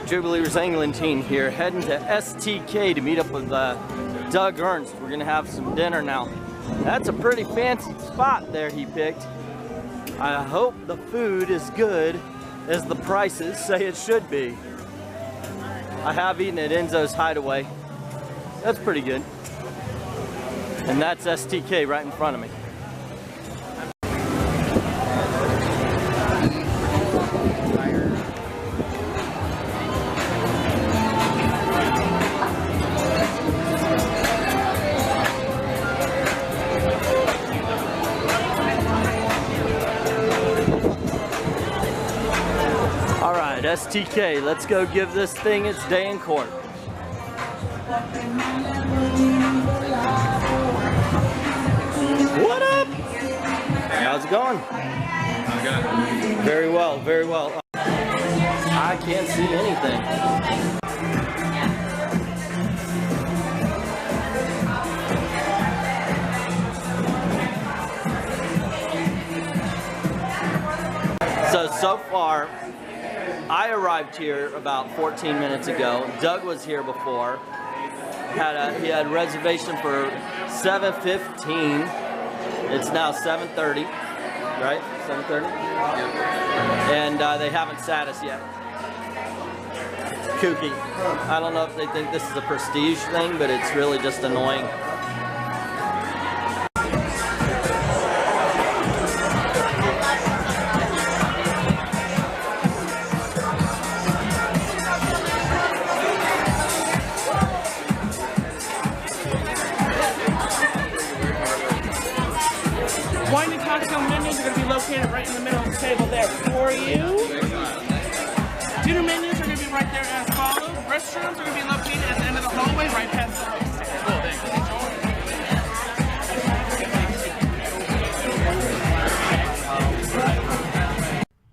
True Believers Angling team here, heading to STK to meet up with Doug Ernst. We're gonna have some dinner now. That's a pretty fancy spot there he picked. I hope the food is good as the prices say it should be. I have eaten at Enzo's Hideaway. That's pretty good. And that's STK right in front of me. STK, let's go give this thing its day in court. What up? How's it going? Very well, very well. I can't see anything. So far, I arrived here about 14 minutes ago. Doug was here before. He had a reservation for 7:15. It's now 7:30, right? 7:30? Yeah. And they haven't sat us yet. Kooky. I don't know if they think this is a prestige thing, but it's really just annoying. Wine and cocktail menus are going to be located right in the middle of the table there for you. Dinner menus are going to be right there as follows. Restrooms are going to be located at the end of the hallway right past the host table.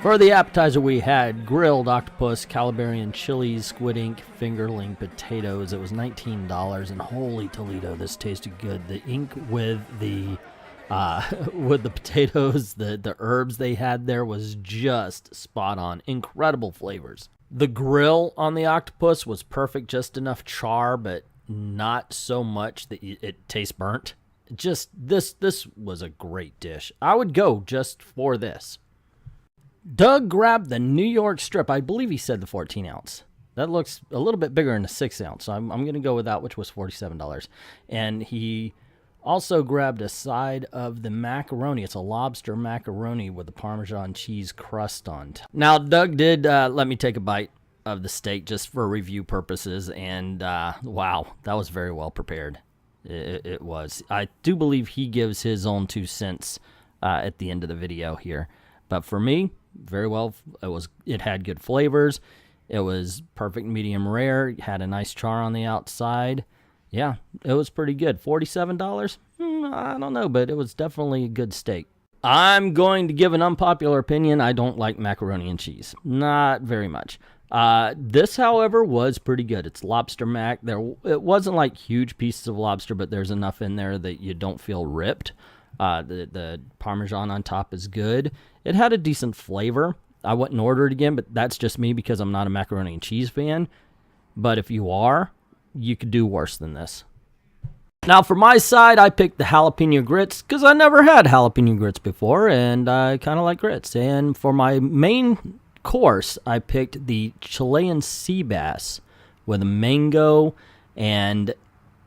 For the appetizer, we had grilled octopus, Calabarian chilies, squid ink, fingerling potatoes. It was $19, and holy Toledo, this tasted good. The ink with the potatoes, the herbs they had there was just spot on. Incredible flavors. The grill on the octopus was perfect, just enough char, but not so much that it tastes burnt. Just this was a great dish. I would go just for this. Doug grabbed the New York strip. I believe he said the 14 ounce. That looks a little bit bigger than a 6 ounce. So I'm going to go with that, which was $47. And he also grabbed a side of the macaroni. It's a lobster macaroni with a Parmesan cheese crust on top. Now, Doug did let me take a bite of the steak just for review purposes, and wow, that was very well prepared. It was. I do believe he gives his own 2 cents at the end of the video here. But for me, very well. It had good flavors. It was perfect medium rare. It had a nice char on the outside. Yeah, it was pretty good. $47? I don't know, but it was definitely a good steak. I'm going to give an unpopular opinion. I don't like macaroni and cheese. Not very much. This, however, was pretty good. It's lobster mac. It wasn't like huge pieces of lobster, but there's enough in there that you don't feel ripped. The Parmesan on top is good. It had a decent flavor. I wouldn't order it again, but that's just me because I'm not a macaroni and cheese fan. But if you are, you could do worse than this. Now, for my side, I picked the jalapeno grits because I never had jalapeno grits before, and I kind of like grits. And for my main course, I picked the Chilean sea bass with mango and,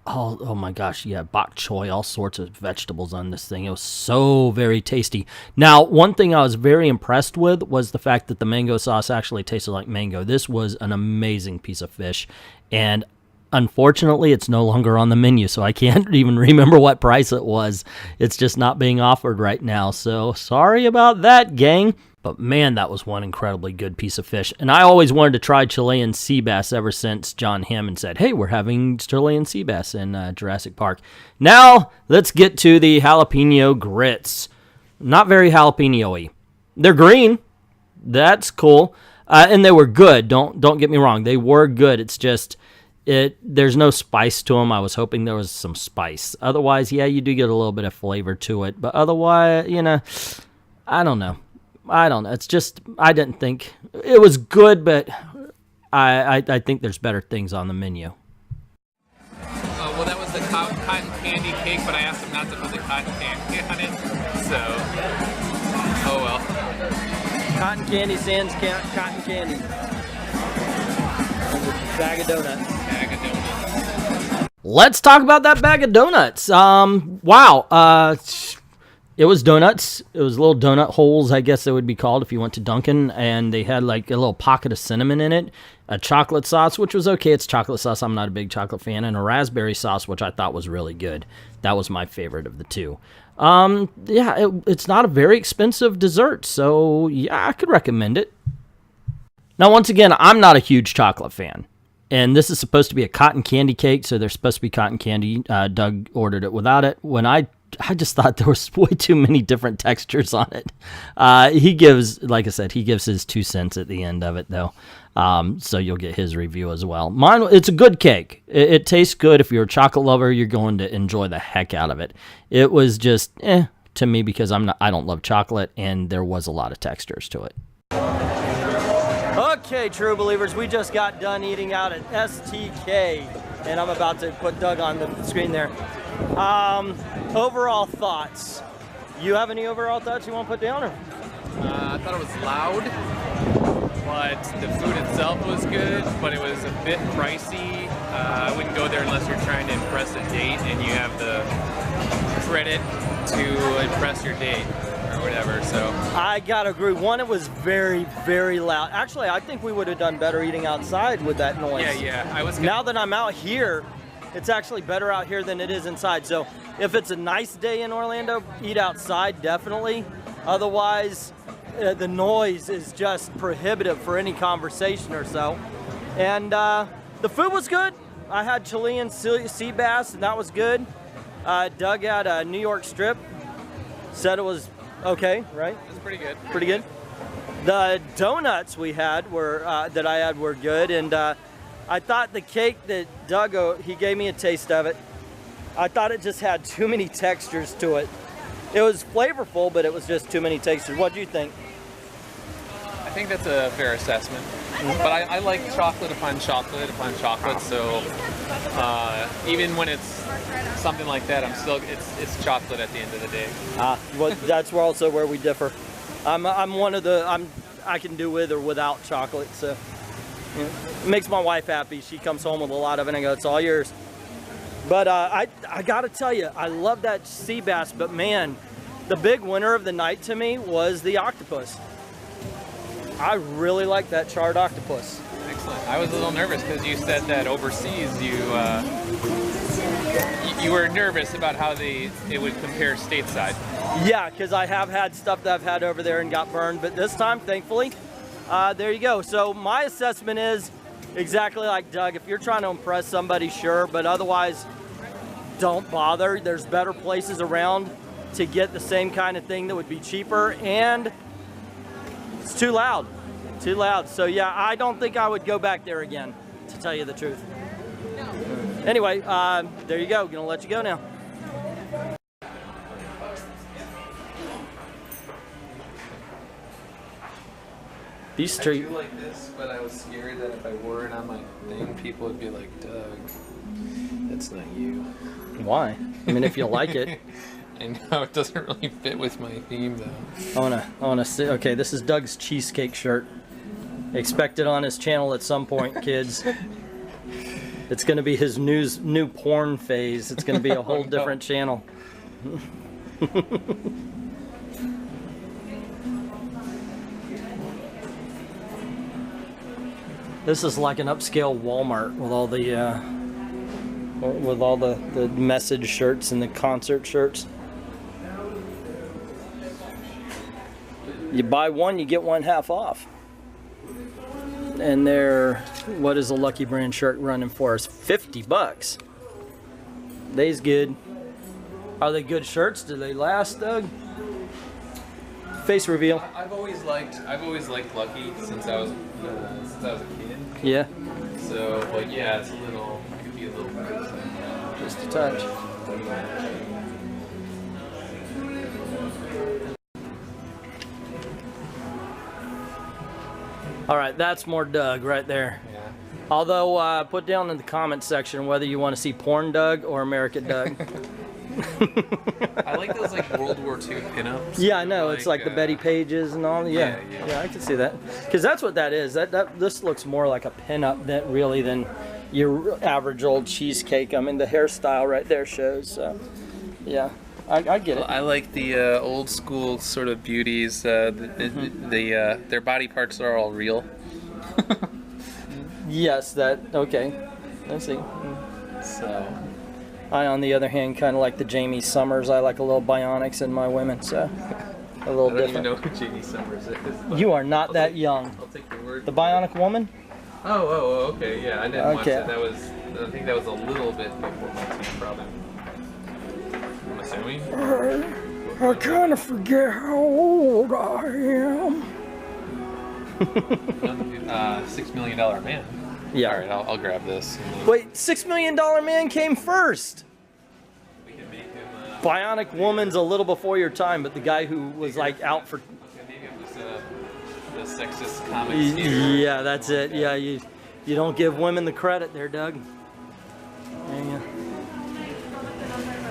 oh my gosh, yeah, bok choy, all sorts of vegetables on this thing. It was so very tasty. Now, one thing I was very impressed with was the fact that the mango sauce actually tasted like mango. This was an amazing piece of fish, and unfortunately, it's no longer on the menu, so I can't even remember what price it was. It's just not being offered right now, so sorry about that, gang. But man, that was one incredibly good piece of fish. And I always wanted to try Chilean sea bass ever since John Hammond said, hey, we're having Chilean sea bass in Jurassic Park. Now, let's get to the jalapeno grits. Not very jalapeno-y. They're green. That's cool. And they were good. Don't get me wrong. They were good. It's just there's no spice to them. I was hoping there was some spice. Otherwise, yeah, you do get a little bit of flavor to it. But otherwise, I don't know. It's just, I didn't think it was good, but I think there's better things on the menu. Well, that was the cotton candy cake, but I asked him not to put the cotton candy on it. So, oh well. Cotton candy sans cotton candy. Bag of donuts. Bag of donuts. Let's talk about that bag of donuts. Wow. It was donuts. It was little donut holes, I guess they would be called if you went to Dunkin', and they had like a little pocket of cinnamon in it, a chocolate sauce, which was okay. It's chocolate sauce. I'm not a big chocolate fan, and a raspberry sauce, which I thought was really good. That was my favorite of the two. Yeah, it's not a very expensive dessert, so yeah, I could recommend it. Now, once again, I'm not a huge chocolate fan. And this is supposed to be a cotton candy cake, so there's supposed to be cotton candy. Doug ordered it without it. When I just thought there was way too many different textures on it. He gives, like I said, he gives his 2 cents at the end of it, though. So you'll get his review as well. Mine, it's a good cake. It tastes good. If you're a chocolate lover, you're going to enjoy the heck out of it. It was just to me because I don't love chocolate, and there was a lot of textures to it. Okay, true believers, we just got done eating out at STK, and I'm about to put Doug on the screen there. Overall thoughts. You have any overall thoughts you want to put down? Or? I thought it was loud, but the food itself was good, but it was a bit pricey. I wouldn't go there unless you're trying to impress a date and you have the credit to impress your date or whatever, so. I gotta agree. One, it was very, very loud. Actually, I think we would have done better eating outside with that noise. Yeah. Now that I'm out here, it's actually better out here than it is inside. So if it's a nice day in Orlando, eat outside, definitely. Otherwise, the noise is just prohibitive for any conversation or so. And the food was good. I had Chilean sea bass, and that was good. Doug had a New York strip. Said it was okay, right? It was pretty good. Pretty good. The donuts we had were that I had were good, and I thought the cake that Doug, he gave me a taste of it. I thought it just had too many textures to it. It was flavorful, but it was just too many textures. What do you think? I think that's a fair assessment. But I like chocolate upon chocolate upon chocolate, so even when it's something like that, it's chocolate at the end of the day. Well, that's also where we differ. I'm one of the I can do with or without chocolate, so you know, it makes my wife happy. She comes home with a lot of it, and I go, it's all yours. But I gotta tell you, I love that sea bass, but man, the big winner of the night to me was the octopus. I really like that charred octopus. Excellent. I was a little nervous because you said that overseas you were nervous about how it would compare stateside. Yeah, because I have had stuff that I've had over there and got burned, but this time, thankfully, there you go. So my assessment is exactly like Doug. If you're trying to impress somebody, sure, but otherwise, don't bother. There's better places around to get the same kind of thing that would be cheaper, and it's too loud. Too loud. So yeah, I don't think I would go back there again, to tell you the truth. Anyway, there you go. Gonna let you go now. These I street. do like this, but I was scared that if I wore it on my thing, people would be like, Doug, that's not you. Why? I mean, if you like it. I know it doesn't really fit with my theme though. I wanna see. Okay, this is Doug's cheesecake shirt. Expect it on his channel at some point, kids. It's gonna be his new porn phase. It's gonna be a whole different channel. This is like an upscale Walmart with all the message shirts and the concert shirts. You buy one, you get one half off. And what is a Lucky Brand shirt running for us? 50 bucks. They's good. Are they good shirts? Do they last, Doug? Face reveal. I've always liked Lucky since I was a kid. Yeah. So, but yeah, it could be a little pricey. Just a touch. All right, that's more Doug right there. Yeah. Although, put down in the comments section whether you want to see porn Doug or American Doug. I like those like World War II pinups. Yeah, I know. It's like the Betty Pages and all. Yeah, I can see that. Because that's what that is. This looks more like a pinup than your average old cheesecake. I mean, the hairstyle right there shows. Yeah, I get it. I like the old school sort of beauties. Their body parts are all real. Yes, okay. I see. So. I, on the other hand, kind of like the Jamie Summers. I like a little bionics in my women, so a little different. I don't even know who Jamie Summers is. You are not that young. I'll take your word. The Bionic Woman? Oh, okay, yeah, I didn't watch that. I think that was a little bit before my time, probably. I'm assuming. I kind of forget how old I am. $6 Million Man. Yeah. All right, I'll grab this. Wait, $6 Million Man came first. We can make him. Bionic Woman's a little before your time, but the guy who was like out for. Maybe it was the sexist comics here. Yeah, that's it. Yeah, you don't give women the credit there, Doug. There you go.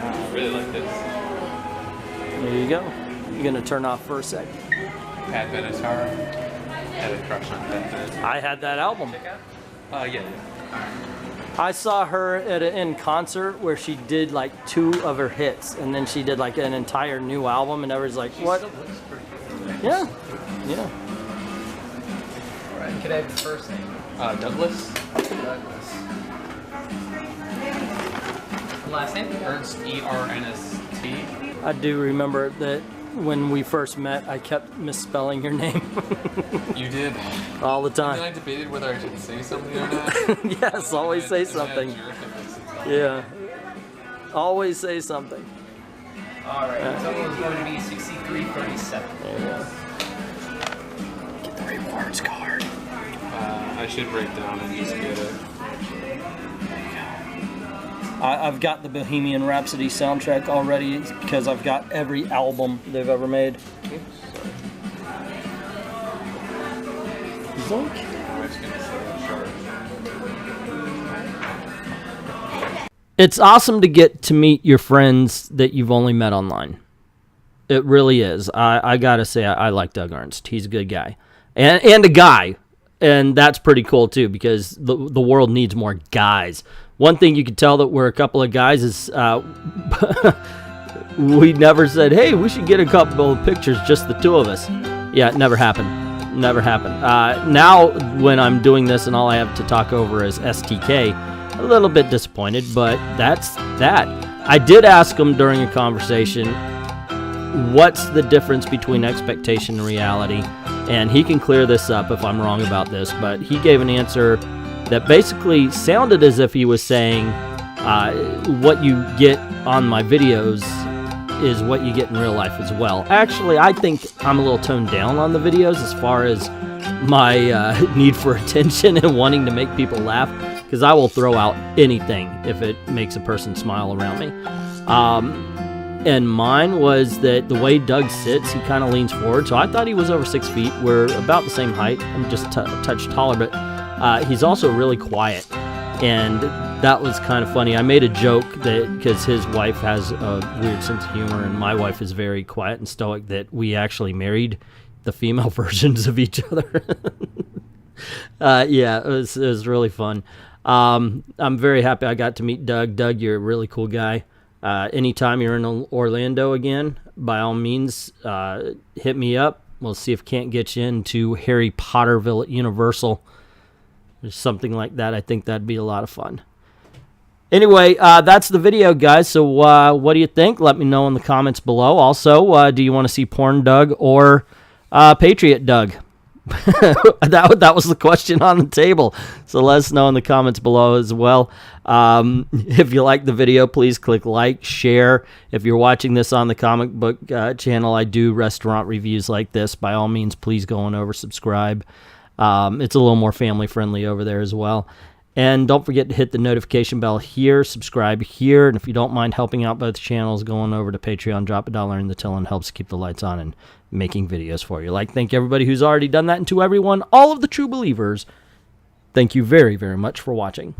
I really like this. There you go. You're gonna turn off for a sec. Pat Benatar. Had a crush on Pat Benatar. I had that album. Yeah. I saw her in concert where she did like 2 of her hits, and then she did like an entire new album, and everyone's like, "What?" Yeah. All right. Can I have the first name? Douglas. Douglas. Last name? Ernst, E-R-N-S-T. I do remember that when we first met, I kept misspelling your name You did. all the And time. I debated whether I should say something or not. Yes, always say something. Yeah. Always say something. All right. The total is going to be 6337. There you go. Get the rewards card. I should break down and just get it. I've got the Bohemian Rhapsody soundtrack already because I've got every album they've ever made. Zoink. It's awesome to get to meet your friends that you've only met online. It really is. I gotta say, I like Doug Ernst. He's a good guy. And a guy. And that's pretty cool too, because the world needs more guys. One thing you could tell that we're a couple of guys is we never said, hey, we should get a couple of pictures, just the 2 of us. Yeah, it never happened. Never happened. Now, when I'm doing this and all I have to talk over is STK, a little bit disappointed, but that's that. I did ask him during a conversation, what's the difference between expectation and reality? And he can clear this up if I'm wrong about this, but he gave an answer that basically sounded as if he was saying what you get on my videos is what you get in real life as well. Actually, I think I'm a little toned down on the videos as far as my need for attention and wanting to make people laugh, because I will throw out anything if it makes a person smile around me. And mine was that the way Doug sits, he kind of leans forward, so I thought he was over 6 feet. We're about the same height. I'm just a touch taller, but he's also really quiet, and that was kind of funny. I made a joke that because his wife has a weird sense of humor and my wife is very quiet and stoic, that we actually married the female versions of each other. Yeah, it was really fun. I'm very happy I got to meet Doug. Doug, you're a really cool guy. Anytime you're in Orlando again, by all means, hit me up. We'll see if can't get you into Harry Potterville at Universal. Or something like that. I think that'd be a lot of fun. Anyway, that's the video, guys. So what do you think? Let me know in the comments below. Also, do you want to see porn Doug or Patriot Doug? that was the question on the table. So let us know in the comments below as well. If you like the video, please click like, share. If you're watching this on the comic book channel, I do restaurant reviews like this. By all means, please go on over, subscribe. It's a little more family friendly over there as well. And don't forget to hit the notification bell here, subscribe here, and if you don't mind helping out both channels, going over to Patreon, drop $1 in the till, and helps keep the lights on and making videos for you. Thank everybody who's already done that, and to everyone, all of the true believers, thank you very, very much for watching.